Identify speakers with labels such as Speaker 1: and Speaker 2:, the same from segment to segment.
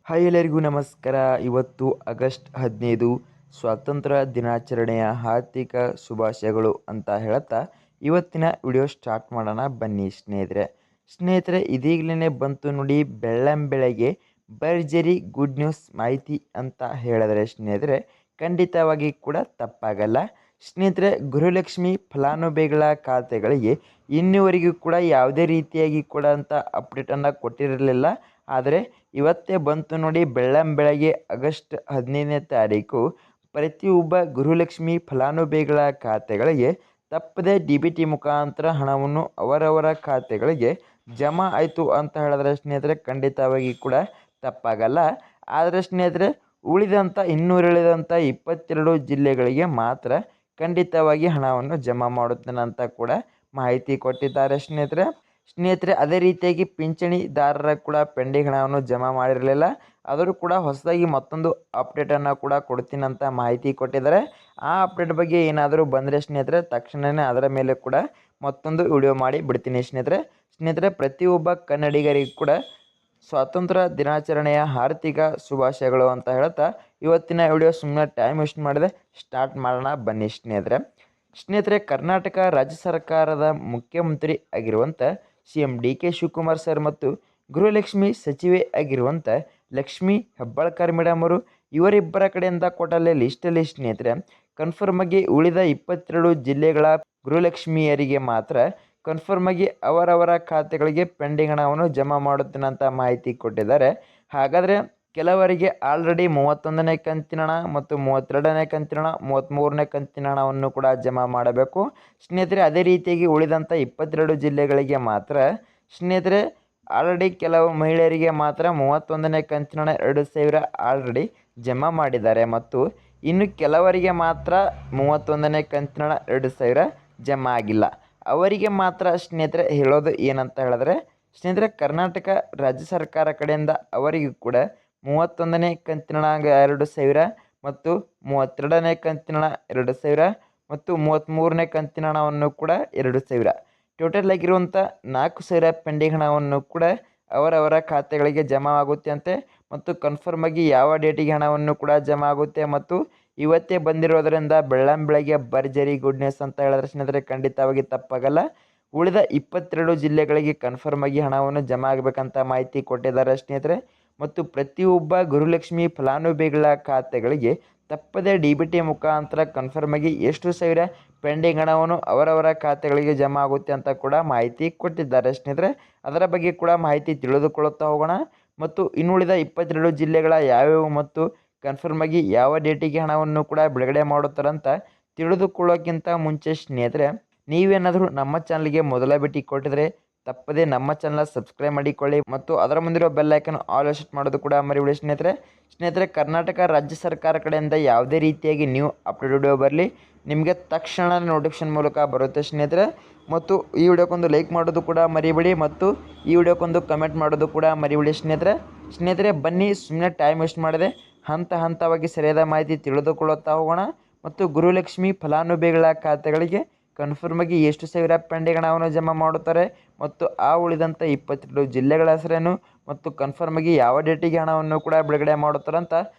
Speaker 1: Hi ಎಲ್ಲರಿಗೂ ನಮಸ್ಕಾರ. ಇವತ್ತು ಆಗಸ್ಟ್ 15 ಸ್ವಾತಂತ್ರ್ಯ ದಿನಾಚರಣೆಯ ಹಾರ್ದಿಕ ಶುಭಾಶಯಗಳು ಅಂತ ಹೇಳ್ತಾ ಇವತ್ತಿನ ವಿಡಿಯೋ ಸ್ಟಾರ್ಟ್ ಮಾಡೋಣ ಬನ್ನಿ ಸ್ನೇಹಿತರೆ ಇದೀಗಲೇ ಬಂತು ನೋಡಿ ಬೆಳ್ಳಂಬೆಳಗ್ಗೆ ಭರ್ಜರಿ ಗುಡ್ ನ್ಯೂಸ್ ಮಾಹಿತಿ ಅಂತ ಹೇಳಿದ್ರೆ ಸ್ನೇಹಿತರೆ ಖಂಡಿತವಾಗಿ ಕೂಡ ತಪ್ಪಾಗಲ್ಲ. ಸ್ನೇಹಿತರೆ ಗೃಹಲಕ್ಷ್ಮಿ ಫಲಾನುಭವಿಗಳ ಖಾತೆಗಳಿಗೆ ಇನ್ನುವರೆಗೂ ಕೂಡ ಯಾವುದೇ ರೀತಿಯಾಗಿ ಕೂಡ ಅಂತ ಅಪ್ಡೇಟನ್ನು ಕೊಟ್ಟಿರಲಿಲ್ಲ. ಆದರೆ ಇವತ್ತೇ ಬಂತು ನೋಡಿ ಬೆಳ್ಳಂಬೆಳಗ್ಗೆ ಆಗಸ್ಟ್ 15ನೇ ತಾರೀಕು ಪ್ರತಿಯೊಬ್ಬ ಗೃಹಲಕ್ಷ್ಮಿ ಫಲಾನುಭವಿಗಳ ಖಾತೆಗಳಿಗೆ ತಪ್ಪದೆ DBT ಮುಖಾಂತರ ಹಣವನ್ನು ಅವರವರ ಖಾತೆಗಳಿಗೆ ಜಮಾ ಆಯಿತು ಅಂತ ಹೇಳಿದ್ರೆ ಸ್ನೇಹಿತರೆ ಖಂಡಿತವಾಗಿ ಕೂಡ ತಪ್ಪಾಗಲ್ಲ. ಆದರೆ ಸ್ನೇಹಿತರೆ ಉಳಿದಂಥ ಇನ್ನುಳಿದಂಥ 22 ಜಿಲ್ಲೆಗಳಿಗೆ ಮಾತ್ರ ಖಂಡಿತವಾಗಿ ಹಣವನ್ನು ಜಮಾ ಮಾಡುತ್ತೇನೆ ಅಂತ ಕೂಡ ಮಾಹಿತಿ ಕೊಟ್ಟಿದ್ದಾರೆ ಸ್ನೇಹಿತರೆ ಅದೇ ರೀತಿಯಾಗಿ ಪಿಂಚಣಿದಾರರ ಕೂಡ ಪೆಂಡಿಂಗ್ ಹಣವನ್ನು ಜಮಾ ಮಾಡಿರಲಿಲ್ಲ. ಆದರೂ ಕೂಡ ಹೊಸದಾಗಿ ಮತ್ತೊಂದು ಅಪ್ಡೇಟನ್ನು ಕೂಡ ಕೊಡ್ತೀನಿ ಅಂತ ಮಾಹಿತಿ ಕೊಟ್ಟಿದ್ದಾರೆ. ಆ ಅಪ್ಡೇಟ್ ಬಗ್ಗೆ ಏನಾದರೂ ಬಂದರೆ ಸ್ನೇಹಿತರೆ ತಕ್ಷಣವೇ ಅದರ ಮೇಲೆ ಕೂಡ ಮತ್ತೊಂದು ವಿಡಿಯೋ ಮಾಡಿ ಬಿಡ್ತೀನಿ ಸ್ನೇಹಿತರೆ ಪ್ರತಿಯೊಬ್ಬ ಕನ್ನಡಿಗರಿಗೂ ಕೂಡ ಸ್ವಾತಂತ್ರ್ಯ ದಿನಾಚರಣೆಯ ಹಾರ್ದಿಕ ಶುಭಾಶಯಗಳು ಅಂತ ಹೇಳ್ತಾ ಇವತ್ತಿನ ವಿಡಿಯೋ ಸುಮ್ಮನೆ ಟೈಮ್ ವೇಸ್ಟ್ ಮಾಡಿದೆ ಸ್ಟಾರ್ಟ್ ಮಾಡೋಣ ಬನ್ನಿ ಸ್ನೇಹಿತರೆ ಕರ್ನಾಟಕ ರಾಜ್ಯ ಸರ್ಕಾರದ ಮುಖ್ಯಮಂತ್ರಿ ಆಗಿರುವಂಥ CM DK ಶಿವಕುಮಾರ್ ಸರ್ ಮತ್ತು ಗೃಹಲಕ್ಷ್ಮಿ ಸಚಿವೆ ಆಗಿರುವಂಥ ಲಕ್ಷ್ಮೀ ಹೆಬ್ಬಾಳ್ಕರ್ ಮೇಡಮ್ ಅವರು ಇವರಿಬ್ಬರ ಕಡೆಯಿಂದ ಕೊಟ್ಟಲ್ಲಿ ಲಿಸ್ಟಲ್ಲಿ ಸ್ನೇಹಿತರೆ ಕನ್ಫರ್ಮ್ ಆಗಿ ಉಳಿದ 22 ಜಿಲ್ಲೆಗಳ ಗೃಹಲಕ್ಷ್ಮಿಯರಿಗೆ ಮಾತ್ರ ಕನ್ಫರ್ಮ್ ಆಗಿ ಅವರವರ ಖಾತೆಗಳಿಗೆ ಪೆಂಡಿಂಗ್ ಹಣವನ್ನು ಜಮಾ ಮಾಡುತ್ತೇನೆ ಅಂತ ಮಾಹಿತಿ ಕೊಟ್ಟಿದ್ದಾರೆ. ಹಾಗಾದರೆ ಕೆಲವರಿಗೆ ಆಲ್ರೆಡಿ 31ನೇ ಕಂತಿನ ಹಣ ಮತ್ತು 32ನೇ ಕಂತಿನ ಹಣ 33ನೇ ಕಂತಿನ ಹಣವನ್ನು ಕೂಡ ಜಮಾ ಮಾಡಬೇಕು ಸ್ನೇಹಿತರೆ. ಅದೇ ರೀತಿಯಾಗಿ ಉಳಿದಂಥ 22 ಜಿಲ್ಲೆಗಳಿಗೆ ಮಾತ್ರ ಸ್ನೇಹಿತರೆ ಆಲ್ರೆಡಿ ಕೆಲವು ಮಹಿಳೆಯರಿಗೆ ಮಾತ್ರ 31ನೇ ಕಂತಿನ ಹಣ 2,000 ಆಲ್ರೆಡಿ ಜಮಾ ಮಾಡಿದ್ದಾರೆ ಮತ್ತು ಇನ್ನು ಕೆಲವರಿಗೆ ಮಾತ್ರ 31ನೇ ಕಂತಿನ ಹಣ 2,000 ಜಮಾ ಆಗಿಲ್ಲ. ಅವರಿಗೆ ಮಾತ್ರ ಸ್ನೇಹಿತರೆ ಹೇಳೋದು ಏನಂತ ಹೇಳಿದ್ರೆ ಸ್ನೇಹಿತರೆ ಕರ್ನಾಟಕ ರಾಜ್ಯ ಸರ್ಕಾರ ಕಡೆಯಿಂದ ಅವರಿಗೂ ಕೂಡ 31ನೇ ಕಂತಿನ ಹಣ 2,000 ಮತ್ತು 32ನೇ ಕಂತಿನ ಹಣ 2,000 ಮತ್ತು 33ನೇ ಕಂತಿನ ಹಣವನ್ನು ಕೂಡ 2,000 ಟೋಟಲ್ ಆಗಿರುವಂಥ 4,000 ಪೆಂಡಿಂಗ್ ಹಣವನ್ನು ಕೂಡ ಅವರವರ ಖಾತೆಗಳಿಗೆ ಜಮಾ ಆಗುತ್ತೆ ಅಂತೆ ಮತ್ತು ಕನ್ಫರ್ಮ್ ಆಗಿ ಯಾವ ಡೇಟಿಗೆ ಹಣವನ್ನು ಕೂಡ ಜಮಾ ಆಗುತ್ತೆ ಮತ್ತು ಇವತ್ತೇ ಬಂದಿರೋದರಿಂದ ಬೆಳ್ಳಂಬೆಳಗ್ಗೆ ಭರ್ಜರಿ ಗುಡ್ ನ್ಯೂಸ್ ಅಂತ ಹೇಳಿದ್ರೆ ಸ್ನೇಹಿತರೆ ಖಂಡಿತವಾಗಿ ತಪ್ಪಾಗಲ್ಲ. ಉಳಿದ 22 ಜಿಲ್ಲೆಗಳಿಗೆ ಕನ್ಫರ್ಮ್ ಆಗಿ ಹಣವನ್ನು ಜಮಾ ಆಗಬೇಕಂತ ಮಾಹಿತಿ ಕೊಟ್ಟಿದ್ದಾರೆ ಸ್ನೇಹಿತರೆ ಮತ್ತು ಪ್ರತಿಯೊಬ್ಬ ಗೃಹಲಕ್ಷ್ಮಿ ಫಲಾನುಭವಿಗಳ ಖಾತೆಗಳಿಗೆ ತಪ್ಪದೆ DBT ಮುಖಾಂತರ ಕನ್ಫರ್ಮ್ ಆಗಿ ಎಷ್ಟು ಸಾವಿರ ಪೆಂಡಿಂಗ್ ಹಣವನ್ನು ಅವರವರ ಖಾತೆಗಳಿಗೆ ಜಮಾ ಆಗುತ್ತೆ ಅಂತ ಕೂಡ ಮಾಹಿತಿ ಕೊಟ್ಟಿದ್ದಾರೆ ಸ್ನೇಹಿತರೆ. ಅದರ ಬಗ್ಗೆ ಕೂಡ ಮಾಹಿತಿ ತಿಳಿದುಕೊಳ್ಳುತ್ತಾ ಹೋಗೋಣ ಮತ್ತು ಇನ್ನುಳಿದ 22 ಜಿಲ್ಲೆಗಳ ಯಾವ್ಯಾವು ಮತ್ತು ಕನ್ಫರ್ಮ್ ಆಗಿ ಯಾವ ಡೇಟಿಗೆ ಹಣವನ್ನು ಕೂಡ ಬಿಡುಗಡೆ ಮಾಡುತ್ತಾರಂತ ತಿಳಿದುಕೊಳ್ಳೋಕ್ಕಿಂತ ಮುಂಚೆ ಸ್ನೇಹಿತರೆ ನೀವೇನಾದರೂ ನಮ್ಮ ಚಾನಲ್ಗೆ ಮೊದಲ ಭೇಟಿ ಕೊಟ್ಟಿದ್ರೆ ತಪ್ಪದೆ ನಮ್ಮ ಚಾನಲ್ ಸಬ್ಸ್ಕ್ರೈಬ್ ಮಾಡಿಕೊಳ್ಳಿ ಮತ್ತು ಅದರ ಮುಂದಿರೋ ಬೆಲ್ ಐಕನ್ ಆಲ್ ಸೆಟ್ ಮಾಡೋದು ಕೂಡ ಮರಿಬೇಡಿ ಸ್ನೇಹಿತರೆ ಕರ್ನಾಟಕ ರಾಜ್ಯ ಸರ್ಕಾರ ಕಡೆಯಿಂದ ಯಾವುದೇ ರೀತಿಯಾಗಿ ನ್ಯೂ ಅಪ್ಡೇಟ್ ವಿಡಿಯೋ ಬರಲಿ ನಿಮಗೆ ತಕ್ಷಣ ನೋಟಿಫಿಕೇಶನ್ ಮೂಲಕ ಬರುತ್ತೆ ಸ್ನೇಹಿತರೆ. ಮತ್ತು ಈ ವಿಡಿಯೋಕ್ಕೊಂದು ಲೈಕ್ ಮಾಡೋದು ಕೂಡ ಮರಿಬೇಡಿ ಮತ್ತು ಈ ವಿಡಿಯೋಕ್ಕೊಂದು ಕಮೆಂಟ್ ಮಾಡೋದು ಕೂಡ ಮರಿಬೇಡಿ ಸ್ನೇಹಿತರೆ ಬನ್ನಿ ಸುಮ್ಮನೆ ಟೈಮ್ ವೇಸ್ಟ್ ಮಾಡಿದೆ ಹಂತವಾಗಿ ಸರಿಯಾದ ಮಾಹಿತಿ ತಿಳಿದುಕೊಳ್ಳುತ್ತಾ ಹೋಗೋಣ ಮತ್ತು ಗೃಹಲಕ್ಷ್ಮಿ ಫಲಾನುಭವಿಗಳ ಖಾತೆಗಳಿಗೆ ಕನ್ಫರ್ಮ್ ಆಗಿ ಎಷ್ಟು ಸಾವಿರ ಪೆಂಡಿಂಗ್ ಹಣವನ್ನು ಜಮಾ ಮಾಡುತ್ತಾರೆ ಮತ್ತು ಆ ಉಳಿದಂಥ 22 ಜಿಲ್ಲೆಗಳ ಹೆಸರೇನು ಮತ್ತು ಕನ್ಫರ್ಮ್ ಆಗಿ ಯಾವ ಡೇಟಿಗೆ ಹಣವನ್ನು ಕೂಡ ಬಿಡುಗಡೆ ಮಾಡುತ್ತಾರೆ ಅಂತ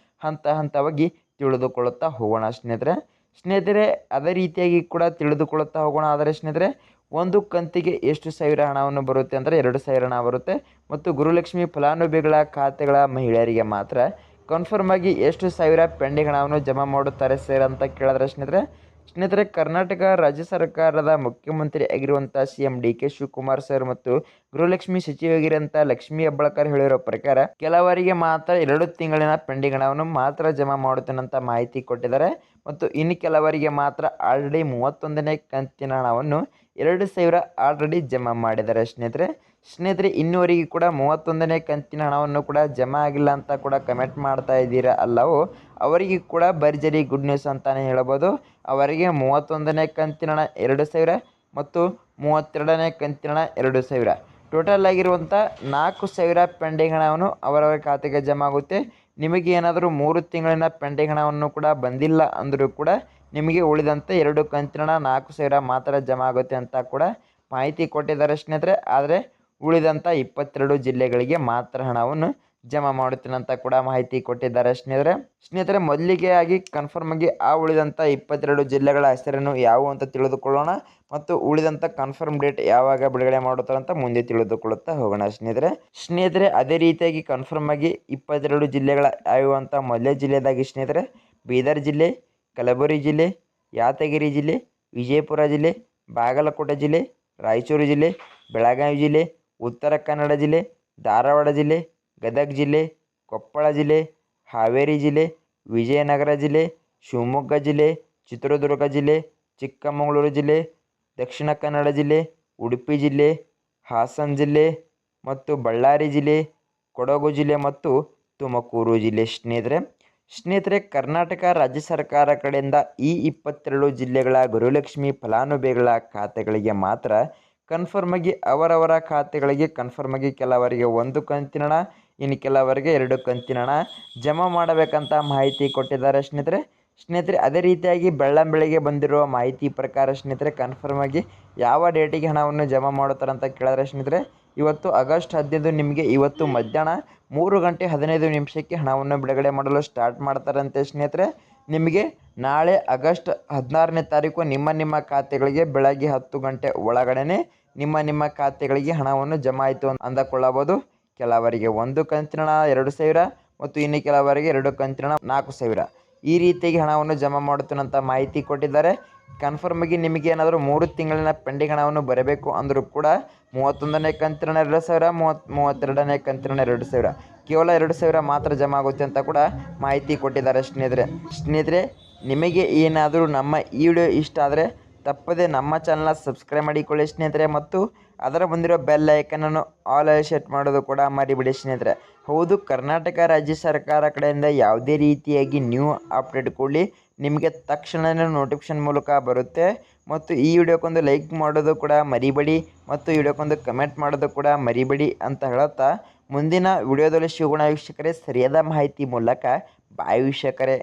Speaker 1: ಹಂತವಾಗಿ ತಿಳಿದುಕೊಳ್ಳುತ್ತಾ ಹೋಗೋಣ ಸ್ನೇಹಿತರೆ ಅದೇ ರೀತಿಯಾಗಿ ಕೂಡ ತಿಳಿದುಕೊಳ್ಳುತ್ತಾ ಹೋಗೋಣ. ಆದರೆ ಸ್ನೇಹಿತರೆ ಒಂದು ಕಂತಿಗೆ ಎಷ್ಟು ಸಾವಿರ ಹಣವನ್ನು ಬರುತ್ತೆ ಅಂದರೆ 2,000 ಹಣ ಬರುತ್ತೆ ಮತ್ತು ಗೃಹಲಕ್ಷ್ಮಿ ಫಲಾನುಭವಿಗಳ ಖಾತೆಗಳ ಮಹಿಳೆಯರಿಗೆ ಮಾತ್ರ ಕನ್ಫರ್ಮ್ ಆಗಿ ಎಷ್ಟು ಸಾವಿರ ಪೆಂಡಿಂಗ್ ಹಣವನ್ನು ಜಮಾ ಮಾಡುತ್ತಾರೆ ಸರ್ ಅಂತ ಕೇಳಿದ್ರೆ ಸ್ನೇಹಿತರೆ ಕರ್ನಾಟಕ ರಾಜ್ಯ ಸರ್ಕಾರದ ಮುಖ್ಯಮಂತ್ರಿ ಆಗಿರುವಂಥ CM DK ಶಿವಕುಮಾರ್ ಸರ್ ಮತ್ತು ಗೃಹಲಕ್ಷ್ಮಿ ಸಚಿವರಾಗಿರುವಂಥ ಲಕ್ಷ್ಮೀ ಹೆಬ್ಬಾಳ್ಕರ್ ಹೇಳಿರೋ ಪ್ರಕಾರ ಕೆಲವರಿಗೆ ಮಾತ್ರ 2 ತಿಂಗಳಿನ ಪೆಂಡಿಂಗ್ ಹಣವನ್ನು ಮಾತ್ರ ಜಮಾ ಮಾಡುತ್ತೇನೆ ಅಂತ ಮಾಹಿತಿ ಕೊಟ್ಟಿದ್ದಾರೆ ಮತ್ತು ಇನ್ನು ಕೆಲವರಿಗೆ ಮಾತ್ರ ಆಲ್ರೆಡಿ 31ನೇ ಕಂತಿನ ಹಣವನ್ನು 2,000 ಆಲ್ರೆಡಿ ಜಮಾ ಮಾಡಿದ್ದಾರೆ ಸ್ನೇಹಿತರೆ ಇನ್ನುವರೆಗೂ ಕೂಡ 31ನೇ ಕಂತಿನ ಹಣವನ್ನು ಕೂಡ ಜಮಾ ಆಗಿಲ್ಲ ಅಂತ ಕೂಡ ಕಮೆಂಟ್ ಮಾಡ್ತಾ ಇದ್ದೀರಾ ಅಲ್ಲವೋ ಅವರಿಗೆ ಕೂಡ ಭರ್ಜರಿ ಗುಡ್ ನ್ಯೂಸ್ ಅಂತಾನೆ ಹೇಳ್ಬೋದು. ಅವರಿಗೆ 31ನೇ ಕಂತಿನ ಹಣ 2,000 ಮತ್ತು 32ನೇ ಕಂತಿನ ಹಣ 2,000 ಟೋಟಲ್ ಆಗಿರುವಂಥ 4,000 ಪೆಂಡಿಂಗ್ ಹಣವನ್ನು ಅವರವರ ಖಾತೆಗೆ ಜಮಾ ಆಗುತ್ತೆ. ನಿಮಗೆ ಏನಾದರೂ 3 ತಿಂಗಳಿನ ಪೆಂಡಿಂಗ್ ಹಣವನ್ನು ಕೂಡ ಬಂದಿಲ್ಲ ಅಂದರೂ ಕೂಡ ನಿಮಗೆ ಉಳಿದಂತೆ 2 ಕಂತಿನ ಹಣ 4,000 ಮಾತ್ರ ಜಮಾ ಆಗುತ್ತೆ ಅಂತ ಕೂಡ ಮಾಹಿತಿ ಕೊಟ್ಟಿದ್ದಾರೆ ಸ್ನೇಹಿತರೆ. ಆದರೆ ಉಳಿದಂಥ 22 ಜಿಲ್ಲೆಗಳಿಗೆ ಮಾತ್ರ ಹಣವನ್ನು ಜಮಾ ಮಾಡುತ್ತೇನೆ ಅಂತ ಕೂಡ ಮಾಹಿತಿ ಕೊಟ್ಟಿದ್ದಾರೆ ಸ್ನೇಹಿತರೆ ಮೊದಲಿಗೆ ಆಗಿ ಕನ್ಫರ್ಮ್ ಆಗಿ ಆ ಉಳಿದಂಥ 22 ಜಿಲ್ಲೆಗಳ ಹೆಸರನ್ನು ಯಾವುವು ಅಂತ ತಿಳಿದುಕೊಳ್ಳೋಣ ಮತ್ತು ಉಳಿದಂಥ ಕನ್ಫರ್ಮ್ ಡೇಟ್ ಯಾವಾಗ ಬಿಡುಗಡೆ ಮಾಡುತ್ತಾರೆ ಅಂತ ಮುಂದೆ ತಿಳಿದುಕೊಳ್ಳುತ್ತಾ ಹೋಗೋಣ ಸ್ನೇಹಿತರೆ ಅದೇ ರೀತಿಯಾಗಿ ಕನ್ಫರ್ಮ್ ಆಗಿ 22 ಜಿಲ್ಲೆಗಳ ಯಾವುವು ಅಂತ ಮೊದಲೇ ಜಿಲ್ಲೆದಾಗಿ ಸ್ನೇಹಿತರೆ ಬೀದರ್ ಜಿಲ್ಲೆ, ಕಲಬುರಗಿ ಜಿಲ್ಲೆ, ಯಾದಗಿರಿ ಜಿಲ್ಲೆ, ವಿಜಯಪುರ ಜಿಲ್ಲೆ, ಬಾಗಲಕೋಟೆ ಜಿಲ್ಲೆ, ರಾಯಚೂರು ಜಿಲ್ಲೆ, ಬೆಳಗಾವಿ ಜಿಲ್ಲೆ, ಉತ್ತರ ಕನ್ನಡ ಜಿಲ್ಲೆ, ಧಾರವಾಡ ಜಿಲ್ಲೆ, ಗದಗ ಜಿಲ್ಲೆ, ಕೊಪ್ಪಳ ಜಿಲ್ಲೆ, ಹಾವೇರಿ ಜಿಲ್ಲೆ, ವಿಜಯನಗರ ಜಿಲ್ಲೆ, ಶಿವಮೊಗ್ಗ ಜಿಲ್ಲೆ, ಚಿತ್ರದುರ್ಗ ಜಿಲ್ಲೆ, ಚಿಕ್ಕಮಗಳೂರು ಜಿಲ್ಲೆ, ದಕ್ಷಿಣ ಕನ್ನಡ ಜಿಲ್ಲೆ, ಉಡುಪಿ ಜಿಲ್ಲೆ, ಹಾಸನ ಜಿಲ್ಲೆ ಮತ್ತು ಬಳ್ಳಾರಿ ಜಿಲ್ಲೆ, ಕೊಡಗು ಜಿಲ್ಲೆ ಮತ್ತು ತುಮಕೂರು ಜಿಲ್ಲೆ ಸ್ನೇಹಿತರೆ ಕರ್ನಾಟಕ ರಾಜ್ಯ ಸರ್ಕಾರ ಕಡೆಯಿಂದ ಈ 22 ಜಿಲ್ಲೆಗಳ ಗುರುಲಕ್ಷ್ಮಿ ಫಲಾನುಭವಿಗಳ ಖಾತೆಗಳಿಗೆ ಮಾತ್ರ ಕನ್ಫರ್ಮ್ ಆಗಿ ಅವರವರ ಖಾತೆಗಳಿಗೆ ಕನ್ಫರ್ಮ್ ಆಗಿ ಕೆಲವರಿಗೆ 1 ಕಂತಿನ ಹಣ, ಇನ್ನು ಕೆಲವರಿಗೆ 2 ಕಂತಿನ ಹಣ ಜಮಾ ಮಾಡಬೇಕಂತ ಮಾಹಿತಿ ಕೊಟ್ಟಿದ್ದಾರೆ ಸ್ನೇಹಿತರೆ ಅದೇ ರೀತಿಯಾಗಿ ಬೆಳ್ಳಂಬೆಳಿಗ್ಗೆ ಬಂದಿರುವ ಮಾಹಿತಿ ಪ್ರಕಾರ ಸ್ನೇಹಿತರೆ ಕನ್ಫರ್ಮ್ ಆಗಿ ಯಾವ ಡೇಟಿಗೆ ಹಣವನ್ನು ಜಮಾ ಮಾಡುತ್ತಾರೆ ಅಂತ ಕೇಳಿದ್ರೆ ಸ್ನೇಹಿತರೆ ಇವತ್ತು ಆಗಸ್ಟ್ 15 ನಿಮಗೆ ಇವತ್ತು ಮಧ್ಯಾಹ್ನ 3 ಗಂಟೆ 15 ನಿಮಿಷಕ್ಕೆ ಹಣವನ್ನು ಬಿಡುಗಡೆ ಮಾಡಲು ಸ್ಟಾರ್ಟ್ ಮಾಡ್ತಾರಂತೆ ಸ್ನೇಹಿತರೆ. ನಿಮಗೆ ನಾಳೆ ಆಗಸ್ಟ್ 16ನೇ ತಾರೀಕು ನಿಮ್ಮ ಖಾತೆಗಳಿಗೆ ಬೆಳಗ್ಗೆ 10 ಗಂಟೆ ಒಳಗಡೆ ನಿಮ್ಮ ಖಾತೆಗಳಿಗೆ ಹಣವನ್ನು ಜಮಾ ಆಯಿತು ಅಂದುಕೊಳ್ಳಬಹುದು. ಕೆಲವರಿಗೆ 1 ಕಂತಿನ ಹಣ 2,000 ಮತ್ತು ಇನ್ನು ಕೆಲವರಿಗೆ 2 ಕಂತಿನ ಹಣ 4,000 ಈ ರೀತಿಯಾಗಿ ಹಣವನ್ನು ಜಮಾ ಮಾಡುತ್ತಾನಂತ ಮಾಹಿತಿ ಕೊಟ್ಟಿದ್ದಾರೆ. ಕನ್ಫರ್ಮ್ ಆಗಿ ನಿಮಗೆ ಏನಾದರೂ 3 ತಿಂಗಳಿನ ಪೆಂಡಿಂಗ್ ಹಣವನ್ನು ಬರಬೇಕು ಅಂದರೂ ಕೂಡ 31ನೇ ಕಂತಿನ 2,000, 32ನೇ ಕಂತಿನ 2,000 ಕೇವಲ 2,000 ಮಾತ್ರ ಜಮಾ ಆಗುತ್ತೆ ಅಂತ ಕೂಡ ಮಾಹಿತಿ ಕೊಟ್ಟಿದ್ದಾರೆ ಸ್ನೇಹಿತರೆ ನಿಮಗೆ ಏನಾದರೂ ನಮ್ಮ ಈ ವಿಡಿಯೋ ಇಷ್ಟ ಆದರೆ ತಪ್ಪದೆ ನಮ್ಮ ಚಾನಲ್ನ ಸಬ್ಸ್ಕ್ರೈಬ್ ಮಾಡಿಕೊಳ್ಳಿ ಸ್ನೇಹಿತರೆ ಮತ್ತು ಅದರ ಬಂದಿರೋ ಬೆಲ್ ಐಕನನ್ನು ಆಲ್ ಸೆಟ್ ಮಾಡೋದು ಕೂಡ ಮರಿಬೇಡಿ ಸ್ನೇಹಿತರೆ. ಹೌದು, ಕರ್ನಾಟಕ ರಾಜ್ಯ ಸರ್ಕಾರ ಕಡೆಯಿಂದ ಯಾವುದೇ ರೀತಿಯಾಗಿ ನ್ಯೂ ಅಪ್ಡೇಟ್ ಕೊಡಲಿ ನಿಮಗೆ ತಕ್ಷಣವೇ ನೋಟಿಫಿಕೇಶನ್ ಮೂಲಕ ಬರುತ್ತೆ. ಮತ್ತು ಈ ವಿಡಿಯೋಕ್ಕೊಂದು ಲೈಕ್ ಮಾಡೋದು ಕೂಡ ಮರಿಬೇಡಿ ಮತ್ತು ಈ ವಿಡಿಯೋಕ್ಕೊಂದು ಕಮೆಂಟ್ ಮಾಡೋದು ಕೂಡ ಮರಿಬೇಡಿ ಅಂತ ಹೇಳುತ್ತಾ ಮುಂದಿನ ವಿಡಿಯೋದಲ್ಲಿ ಸಿಗೋಣ ವೀಕ್ಷಕರೇ. ಸರಿಯಾದ ಮಾಹಿತಿ ಮೂಲಕ ಬಾಯ್ ವೀಕ್ಷಕರೇ.